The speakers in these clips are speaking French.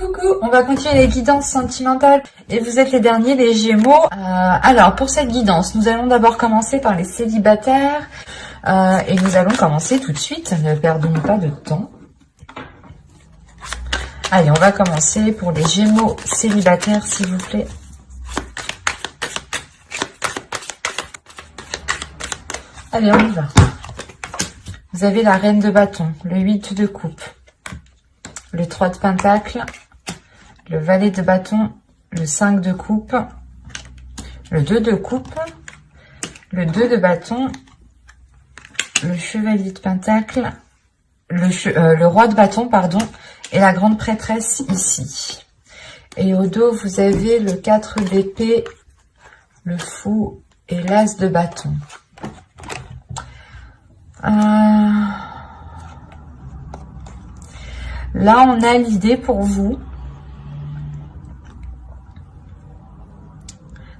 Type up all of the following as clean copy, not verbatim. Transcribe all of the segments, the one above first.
coucou, on va continuer les guidances sentimentales et vous êtes les derniers, les Gémeaux. Alors pour cette guidance, nous allons d'abord commencer par les célibataires et nous allons commencer tout de suite, ne perdons pas de temps. Allez, on va commencer pour les Gémeaux célibataires, s'il vous plaît. Allez, on y va. Vous avez la reine de bâton, le 8 de coupe, le 3 de pentacle, le valet de bâton, le 5 de coupe, le 2 de coupe, le 2 de bâton, le chevalier de pentacle, le roi de bâton, pardon, et la grande prêtresse ici. Et au dos, vous avez le 4 d'épée, le fou et l'as de bâton. Là, on a l'idée pour vous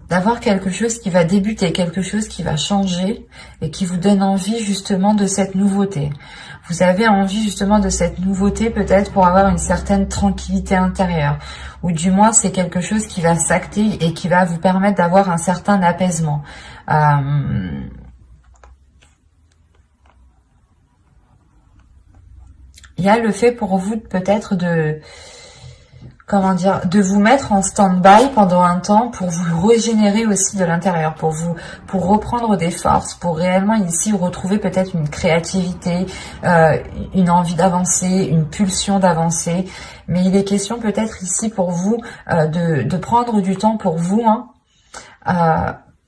d'avoir quelque chose qui va débuter, quelque chose qui va changer et qui vous donne envie justement de cette nouveauté. Vous avez envie justement de cette nouveauté peut-être pour avoir une certaine tranquillité intérieure. Ou du moins, c'est quelque chose qui va s'acter et qui va vous permettre d'avoir un certain apaisement. Il y a le fait pour vous peut-être de, comment dire, de vous mettre en stand-by pendant un temps pour vous régénérer aussi de l'intérieur, pour reprendre des forces, pour réellement ici retrouver peut-être une créativité, une envie d'avancer, une pulsion d'avancer. Mais il est question peut-être ici pour vous de prendre du temps pour vous,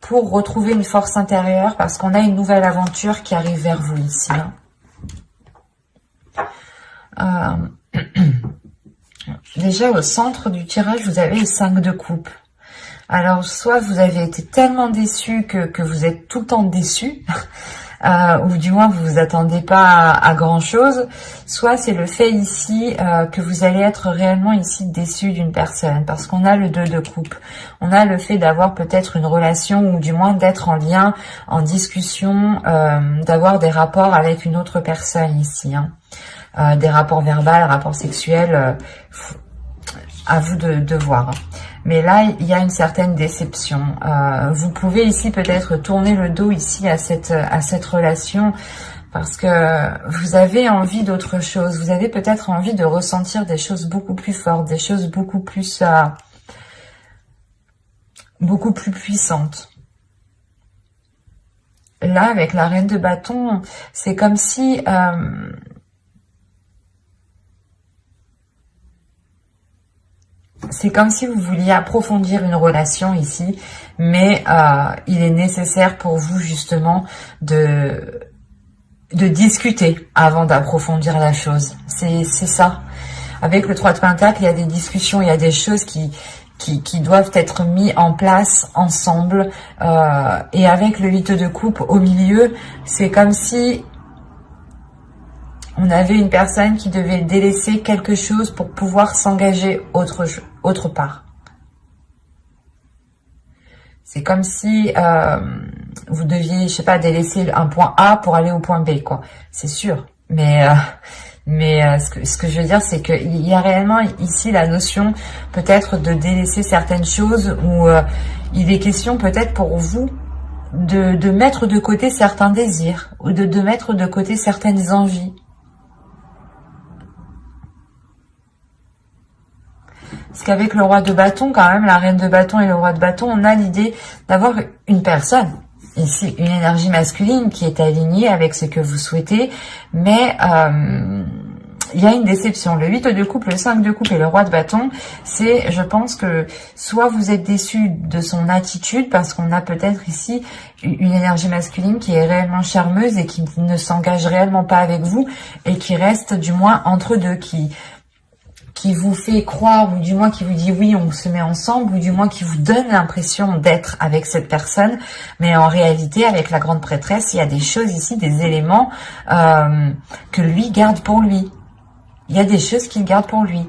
pour retrouver une force intérieure parce qu'on a une nouvelle aventure qui arrive vers vous ici. Déjà au centre du tirage, vous avez le 5 de coupe. Alors, soit vous avez été tellement déçu que vous êtes tout le temps déçu, ou du moins vous vous attendez pas à grand chose, soit c'est le fait ici que vous allez être réellement ici déçu d'une personne, parce qu'on a le 2 de coupe. On a le fait d'avoir peut-être une relation, ou du moins d'être en lien, en discussion, d'avoir des rapports avec une autre personne ici, des rapports verbaux, rapports sexuels, à vous de voir. Mais là, il y a une certaine déception. Vous pouvez ici peut-être tourner le dos ici à cette relation parce que vous avez envie d'autre chose. Vous avez peut-être envie de ressentir des choses beaucoup plus fortes, des choses beaucoup plus puissantes. Là, avec la reine de bâton, c'est comme si vous vouliez approfondir une relation ici, mais il est nécessaire pour vous justement de discuter avant d'approfondir la chose. C'est ça. Avec le 3 de pentacle, il y a des discussions, il y a des choses qui doivent être mises en place ensemble. Et avec le 8 de coupe au milieu, c'est comme si on avait une personne qui devait délaisser quelque chose pour pouvoir s'engager autre part. C'est comme si vous deviez, je sais pas, délaisser un point A pour aller au point B, quoi. C'est sûr. Mais ce que je veux dire, c'est qu'il y a réellement ici la notion peut-être de délaisser certaines choses où il est question peut-être pour vous de mettre de côté certains désirs ou de mettre de côté certaines envies. Parce qu'avec le roi de bâton, quand même, la reine de bâton et le roi de bâton, on a l'idée d'avoir une personne, ici, une énergie masculine qui est alignée avec ce que vous souhaitez, mais il y a une déception. Le 8 de coupe, le 5 de coupe et le roi de bâton, c'est, je pense que soit vous êtes déçu de son attitude, parce qu'on a peut-être ici une énergie masculine qui est réellement charmeuse et qui ne s'engage réellement pas avec vous, et qui reste du moins entre deux, qui vous fait croire, ou du moins qui vous dit oui, on se met ensemble, ou du moins qui vous donne l'impression d'être avec cette personne, mais en réalité, avec la grande prêtresse, il y a des choses ici, des éléments que lui garde pour lui. Il y a des choses qu'il garde pour lui.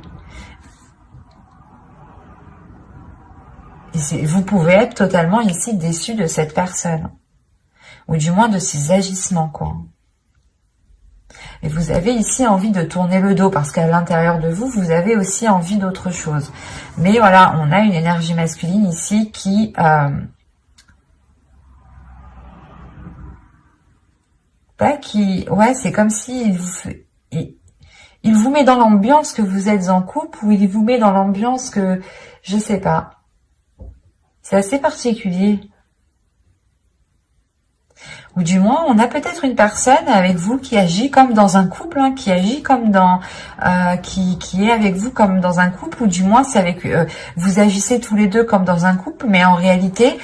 Et vous pouvez être totalement ici déçu de cette personne, ou du moins de ses agissements, quoi. Et vous avez ici envie de tourner le dos parce qu'à l'intérieur de vous, vous avez aussi envie d'autre chose. Mais voilà, on a une énergie masculine ici qui... ouais, c'est comme si il vous met dans l'ambiance que vous êtes en couple ou il vous met dans l'ambiance que... Je sais pas. C'est assez particulier. Ou du moins, on a peut-être une personne avec vous qui agit comme dans un couple, hein, qui agit comme dans... qui est avec vous comme dans un couple, ou du moins, c'est avec... vous agissez tous les deux comme dans un couple, mais en réalité,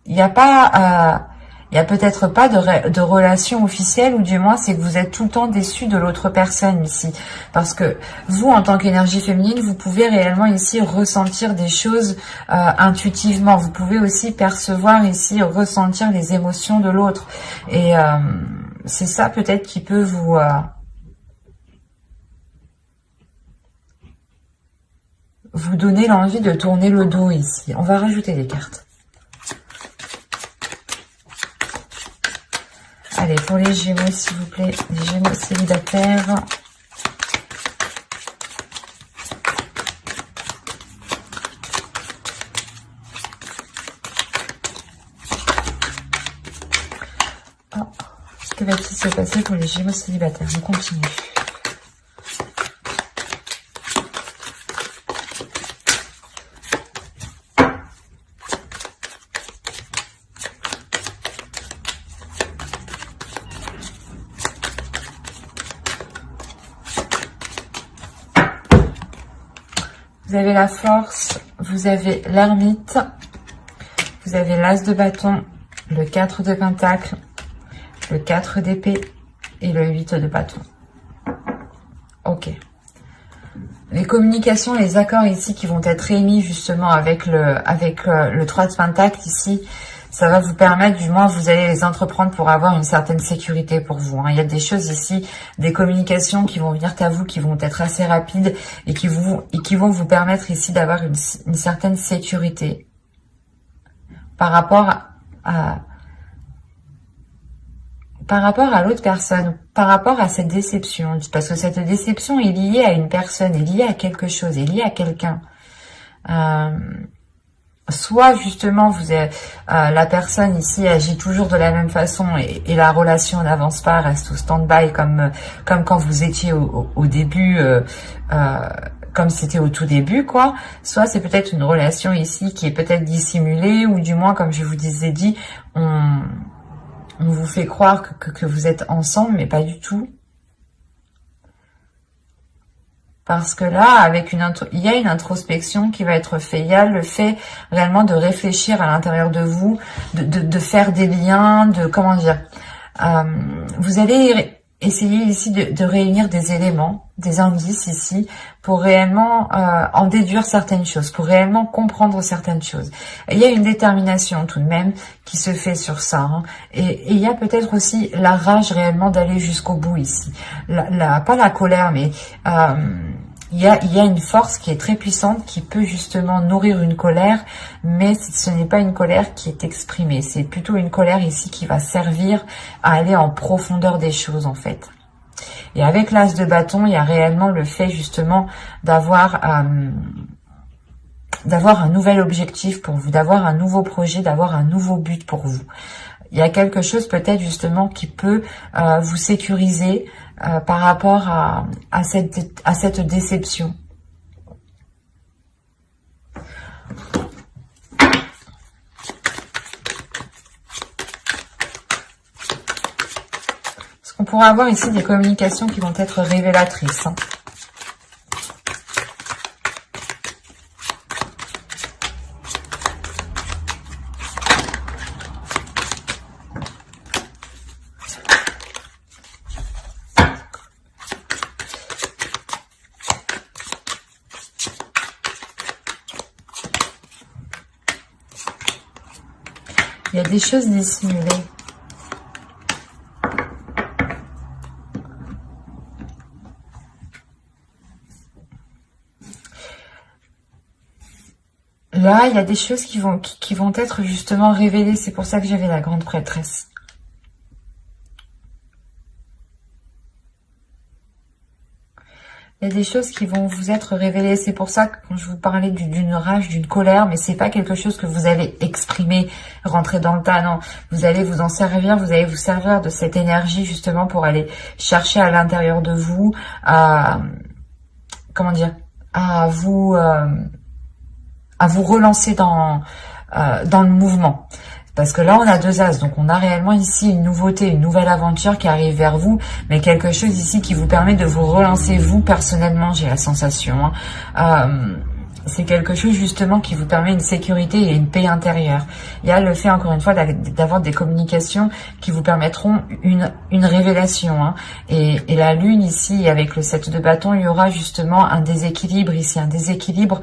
il n'y a pas... il n'y a peut-être pas de relation officielle, ou du moins c'est que vous êtes tout le temps déçu de l'autre personne ici. Parce que vous, en tant qu'énergie féminine, vous pouvez réellement ici ressentir des choses intuitivement. Vous pouvez aussi percevoir ici, ressentir les émotions de l'autre. Et c'est ça peut-être qui peut vous donner l'envie de tourner le dos ici. On va rajouter des cartes. Allez, pour les Gémeaux, s'il vous plaît, les Gémeaux célibataires. Oh, que va-t-il se passer pour les Gémeaux célibataires? On continue. Vous avez la force, vous avez l'ermite, vous avez l'as de bâton, le 4 de pentacle, le 4 d'épée et le 8 de bâton. Ok. Les communications, les accords ici qui vont être émis justement avec le 3 de pentacle ici, ça va vous permettre, du moins vous allez les entreprendre pour avoir une certaine sécurité pour vous. Hein. Il y a des choses ici, des communications qui vont venir à vous, qui vont être assez rapides et qui vont vous permettre ici d'avoir une certaine sécurité par rapport à l'autre personne, par rapport à cette déception. Parce que cette déception est liée à une personne, est liée à quelque chose, est liée à quelqu'un. Soit justement la personne ici agit toujours de la même façon et la relation n'avance pas, reste au stand-by comme quand vous étiez au début, comme c'était au tout début, quoi. Soit c'est peut-être une relation ici qui est peut-être dissimulée, ou du moins, comme je vous disais dit, on vous fait croire que vous êtes ensemble, mais pas du tout. Parce que là, il y a une introspection qui va être faite. Il y a le fait réellement de réfléchir à l'intérieur de vous, de faire des liens, comment dire. Vous allez essayer ici de réunir des éléments, des indices ici, pour réellement en déduire certaines choses, pour réellement comprendre certaines choses. Et il y a une détermination tout de même qui se fait sur ça. Hein. Et il y a peut-être aussi la rage réellement d'aller jusqu'au bout ici. Pas la colère, mais... il y a une force qui est très puissante, qui peut justement nourrir une colère, mais ce n'est pas une colère qui est exprimée. C'est plutôt une colère ici qui va servir à aller en profondeur des choses, en fait. Et avec l'as de bâton, il y a réellement le fait justement d'avoir un nouvel objectif pour vous, d'avoir un nouveau projet, d'avoir un nouveau but pour vous. Il y a quelque chose peut-être justement qui peut vous sécuriser par rapport à cette déception. Parce qu'on pourra avoir ici des communications qui vont être révélatrices. Hein. Il y a des choses dissimulées. Là, il y a des choses qui vont être justement révélées. C'est pour ça que j'avais la grande prêtresse. Il y a des choses qui vont vous être révélées. C'est pour ça que quand je vous parlais d'une rage, d'une colère, mais c'est pas quelque chose que vous allez exprimer, rentrer dans le tas, non. Vous allez vous en servir, vous allez vous servir de cette énergie justement pour aller chercher à l'intérieur de vous, comment dire, à vous relancer dans le mouvement. Parce que là, on a 2 as, donc on a réellement ici une nouveauté, une nouvelle aventure qui arrive vers vous, mais quelque chose ici qui vous permet de vous relancer vous personnellement, j'ai la sensation. C'est quelque chose justement qui vous permet une sécurité et une paix intérieure. Il y a le fait, encore une fois, d'avoir des communications qui vous permettront une révélation. Et la lune ici, avec le 7 de bâton, il y aura justement un déséquilibre ici, un déséquilibre...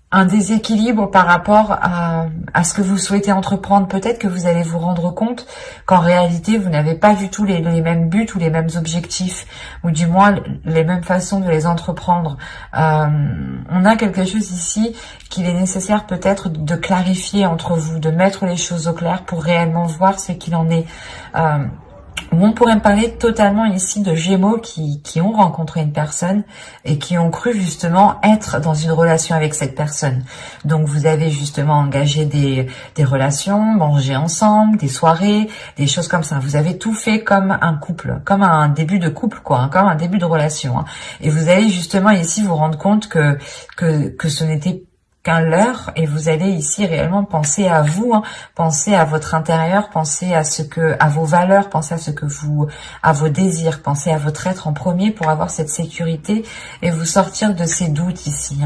un déséquilibre par rapport à ce que vous souhaitez entreprendre. Peut-être que vous allez vous rendre compte qu'en réalité, vous n'avez pas du tout les mêmes buts ou les mêmes objectifs, ou du moins les mêmes façons de les entreprendre. On a quelque chose ici qu'il est nécessaire peut-être de clarifier entre vous, de mettre les choses au clair pour réellement voir ce qu'il en est. On pourrait me parler totalement ici de Gémeaux qui ont rencontré une personne et qui ont cru justement être dans une relation avec cette personne. Donc vous avez justement engagé des relations, mangé ensemble, des soirées, des choses comme ça. Vous avez tout fait comme un couple, comme un début de couple, quoi, comme un début de relation. Et vous allez justement ici vous rendre compte que ce n'était qu'un leurre, et vous allez ici réellement penser à vous, penser à votre intérieur, penser à vos valeurs, penser à vos désirs, penser à votre être en premier pour avoir cette sécurité et vous sortir de ces doutes ici.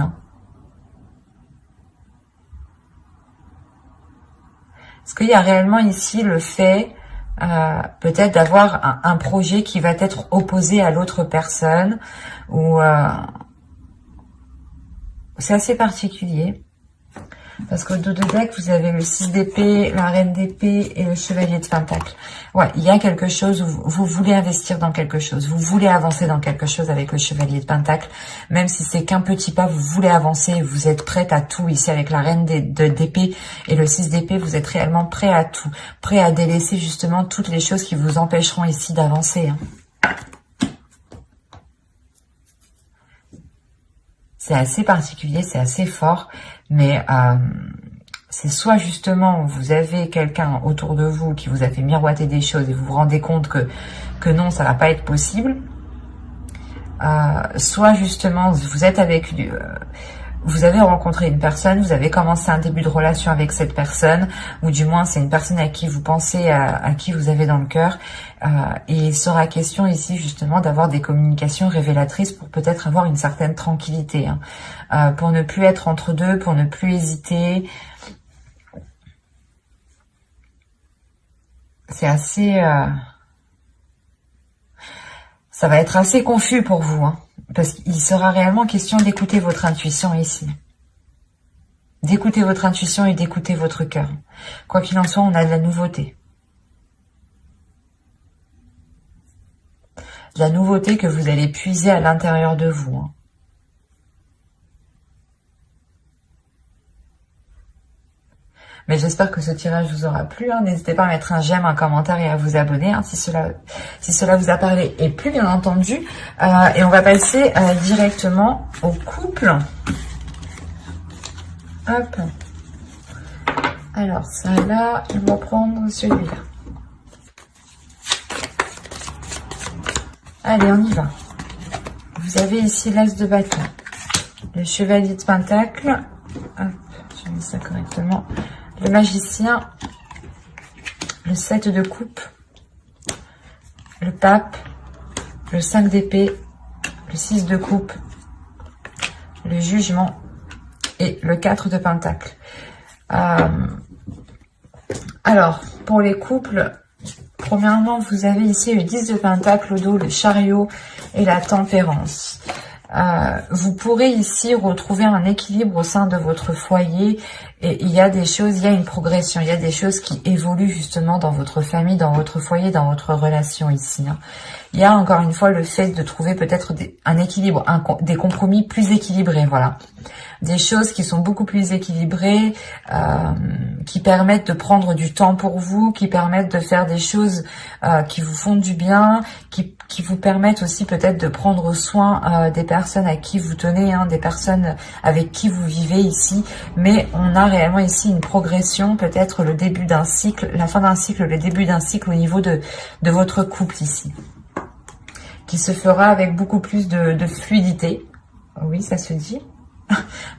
Est-ce qu'il y a réellement ici le fait peut-être d'avoir un projet qui va être opposé à l'autre personne, ou c'est assez particulier, parce qu'au dos de deck, vous avez le 6 d'épée, la reine d'épée et le chevalier de pentacle. Ouais, il y a quelque chose où vous voulez investir dans quelque chose, vous voulez avancer dans quelque chose avec le chevalier de pentacle, même si c'est qu'un petit pas, vous voulez avancer, vous êtes prête à tout. Ici, avec la reine d'épée et le 6 d'épée, vous êtes réellement prêt à tout, prêt à délaisser justement toutes les choses qui vous empêcheront ici d'avancer. C'est assez particulier, c'est assez fort, mais c'est soit justement vous avez quelqu'un autour de vous qui vous a fait miroiter des choses et vous vous rendez compte que non, ça va pas être possible, soit justement vous êtes avec vous avez rencontré une personne, vous avez commencé un début de relation avec cette personne, ou du moins c'est une personne à qui vous pensez, à qui vous avez dans le cœur, et il sera question ici justement d'avoir des communications révélatrices pour peut-être avoir une certaine tranquillité, pour ne plus être entre deux, pour ne plus hésiter. C'est assez... ça va être assez confus pour vous, parce qu'il sera réellement question d'écouter votre intuition ici. D'écouter votre intuition et d'écouter votre cœur. Quoi qu'il en soit, on a de la nouveauté. De la nouveauté que vous allez puiser à l'intérieur de vous. Mais j'espère que ce tirage vous aura plu. N'hésitez pas à mettre un j'aime, un commentaire et à vous abonner si cela vous a parlé et plu, bien entendu. Et on va passer directement au couple. Hop. Alors ça là, on va prendre celui-là. Allez, on y va. Vous avez ici l'as de bâton, le chevalier de pentacle. Hop, je mets ça correctement. Le magicien, le 7 de coupe, le pape, le 5 d'épée, le 6 de coupe, le jugement et le 4 de pentacle. Alors, pour les couples, premièrement, vous avez ici le 10 de pentacle au dos, le chariot et la tempérance. Vous pourrez ici retrouver un équilibre au sein de votre foyer Et il y a des choses, il y a une progression, il y a des choses qui évoluent justement dans votre famille, dans votre foyer, dans votre relation ici. Hein. Il y a encore une fois le fait de trouver peut-être un équilibre, des compromis plus équilibrés, voilà. Des choses qui sont beaucoup plus équilibrées, qui permettent de prendre du temps pour vous, qui permettent de faire des choses qui vous font du bien, qui vous permettent aussi peut-être de prendre soin des personnes à qui vous tenez, hein, des personnes avec qui vous vivez ici. Mais on a réellement ici une progression, peut-être le début d'un cycle, la fin d'un cycle, le début d'un cycle au niveau de votre couple ici, qui se fera avec beaucoup plus de fluidité. Oui, ça se dit.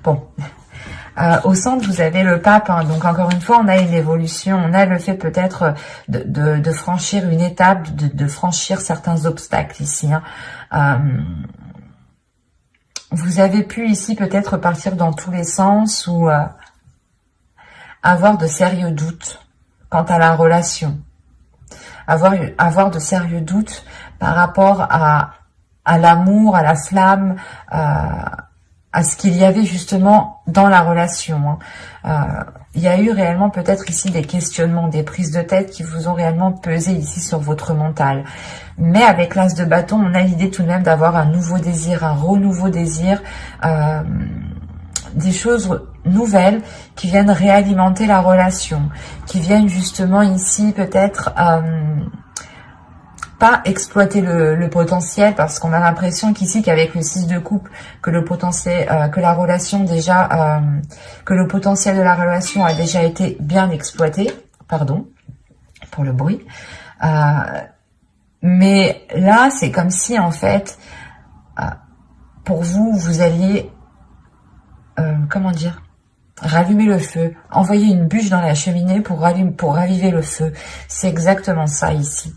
Bon, au centre, vous avez le pape, hein, donc encore une fois, on a une évolution, on a le fait peut-être de franchir une étape, de franchir certains obstacles ici. Hein. Vous avez pu ici peut-être partir dans tous les sens ou avoir de sérieux doutes quant à la relation. Avoir de sérieux doutes par rapport à l'amour, à la flamme, à ce qu'il y avait justement dans la relation. Hein. Il y a eu réellement peut-être ici des questionnements, des prises de tête qui vous ont réellement pesé ici sur votre mental. Mais avec l'as de bâton, on a l'idée tout de même d'avoir un nouveau désir, un renouveau désir, des choses nouvelles qui viennent réalimenter la relation, qui viennent justement ici peut-être pas exploiter le potentiel, parce qu'on a l'impression qu'ici qu'avec le 6 de coupe, que le potentiel, que la relation déjà, que le potentiel de la relation a déjà été bien exploité. Pardon pour le bruit. Mais là, c'est comme si en fait, pour vous, vous alliez, comment dire, rallumer le feu, envoyer une bûche dans la cheminée pour raviver le feu. C'est exactement ça ici.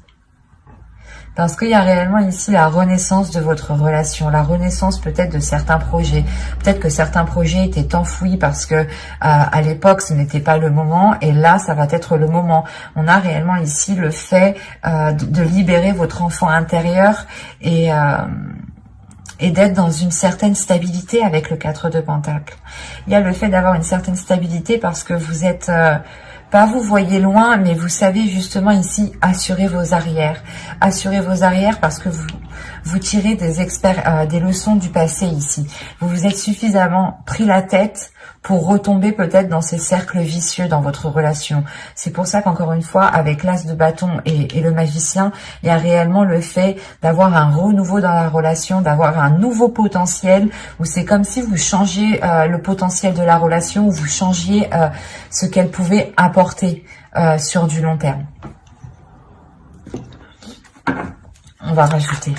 Parce qu'il y a réellement ici la renaissance de votre relation, la renaissance peut-être de certains projets. Peut-être que certains projets étaient enfouis parce que à l'époque ce n'était pas le moment, et là ça va être le moment. On a réellement ici le fait de libérer votre enfant intérieur et d'être dans une certaine stabilité avec le 4 de Pentacle. Il y a le fait d'avoir une certaine stabilité parce que vous êtes... pas vous voyez loin, mais vous savez justement ici assurer vos arrières. Assurer vos arrières parce que vous tirez des leçons du passé ici. Vous vous êtes suffisamment pris la tête pour retomber peut-être dans ces cercles vicieux dans votre relation. C'est pour ça qu'encore une fois, avec l'as de bâton et le magicien, il y a réellement le fait d'avoir un renouveau dans la relation, d'avoir un nouveau potentiel, où c'est comme si vous changiez le potentiel de la relation, où vous changiez ce qu'elle pouvait apporter sur du long terme. On va rajouter.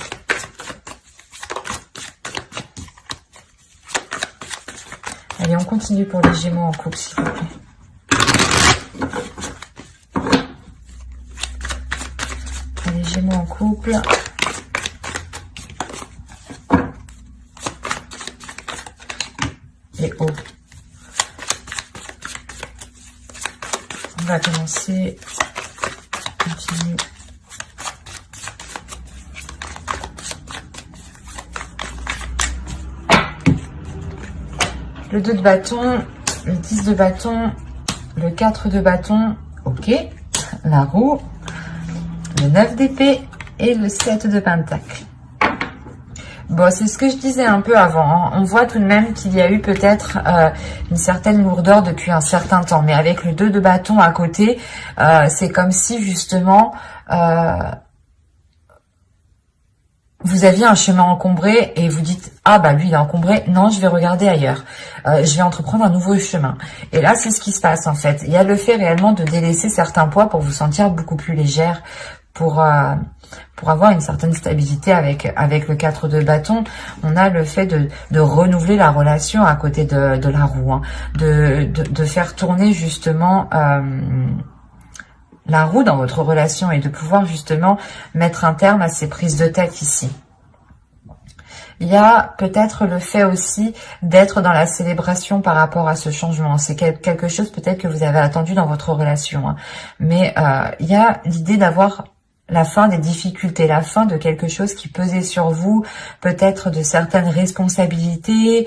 Allez, on continue pour les Gémeaux en couple, s'il vous plaît. Les Gémeaux en couple. Les hauts. On va commencer. Continue. Le 2 de bâton, le 10 de bâton, le 4 de bâton, ok, la roue, le 9 d'épée et le 7 de pentacle. Bon, c'est ce que je disais un peu avant, hein. On voit tout de même qu'il y a eu peut-être une certaine lourdeur depuis un certain temps, mais avec le 2 de bâton à côté, c'est comme si justement... vous aviez un chemin encombré et vous dites « Ah bah lui il est encombré, non je vais regarder ailleurs, je vais entreprendre un nouveau chemin ». Et là c'est ce qui se passe en fait. Il y a le fait réellement de délaisser certains poids pour vous sentir beaucoup plus légère, pour avoir une certaine stabilité avec le 4 de bâton. On a le fait de renouveler la relation à côté de la roue, hein, de faire tourner justement... la roue dans votre relation et de pouvoir justement mettre un terme à ces prises de tête ici. Il y a peut-être le fait aussi d'être dans la célébration par rapport à ce changement. C'est quelque chose peut-être que vous avez attendu dans votre relation. Hein. Mais il y a l'idée d'avoir la fin des difficultés, la fin de quelque chose qui pesait sur vous, peut-être de certaines responsabilités,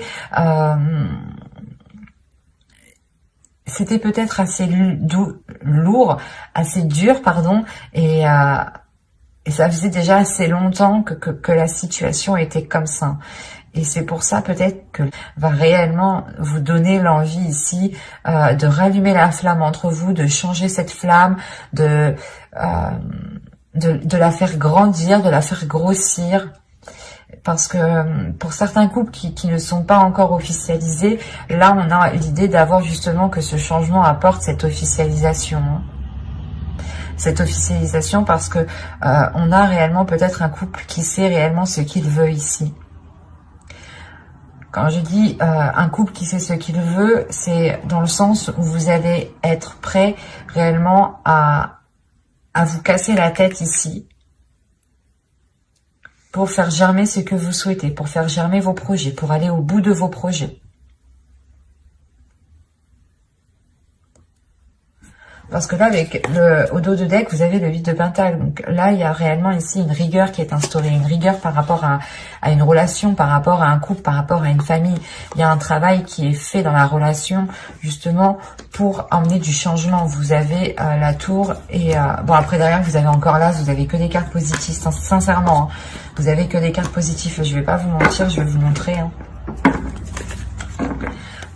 c'était peut-être assez lourd, assez dur, pardon, et ça faisait déjà assez longtemps que la situation était comme ça. Et c'est pour ça peut-être que va réellement vous donner l'envie ici de rallumer la flamme entre vous, de changer cette flamme, de la faire grandir, de la faire grossir. Parce que pour certains couples qui ne sont pas encore officialisés, là on a l'idée d'avoir justement que ce changement apporte cette officialisation. Cette officialisation parce que on a réellement peut-être un couple qui sait réellement ce qu'il veut ici. Quand je dis un couple qui sait ce qu'il veut, c'est dans le sens où vous allez être prêt réellement à vous casser la tête ici pour faire germer ce que vous souhaitez, pour faire germer vos projets, pour aller au bout de vos projets. Parce que là, avec au dos de deck, vous avez le 8 de Pentacle. Donc là, il y a réellement ici une rigueur qui est instaurée. Une rigueur par rapport à une relation, par rapport à un couple, par rapport à une famille. Il y a un travail qui est fait dans la relation, justement, pour emmener du changement. Vous avez la tour et... bon, après, derrière, vous avez encore là, vous avez que des cartes positives. Sincèrement, hein, vous avez que des cartes positives. Je vais pas vous mentir, je vais vous montrer. Hein.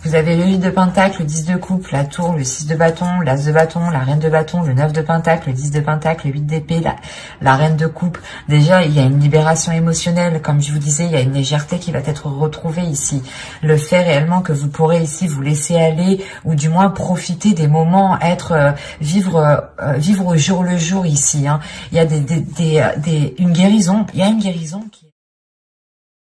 Vous avez le 8 de Pentacle, le 10 de coupe, la tour, le 6 de bâton, l'as de bâton, la reine de bâton, le 9 de Pentacle, le 10 de Pentacle, le 8 d'épée, la reine de coupe. Déjà, il y a une libération émotionnelle. Comme je vous disais, il y a une légèreté qui va être retrouvée ici. Le fait réellement que vous pourrez ici vous laisser aller ou du moins profiter des moments, vivre au jour le jour ici. Hein. Il y a une guérison. Il y a une guérison qui...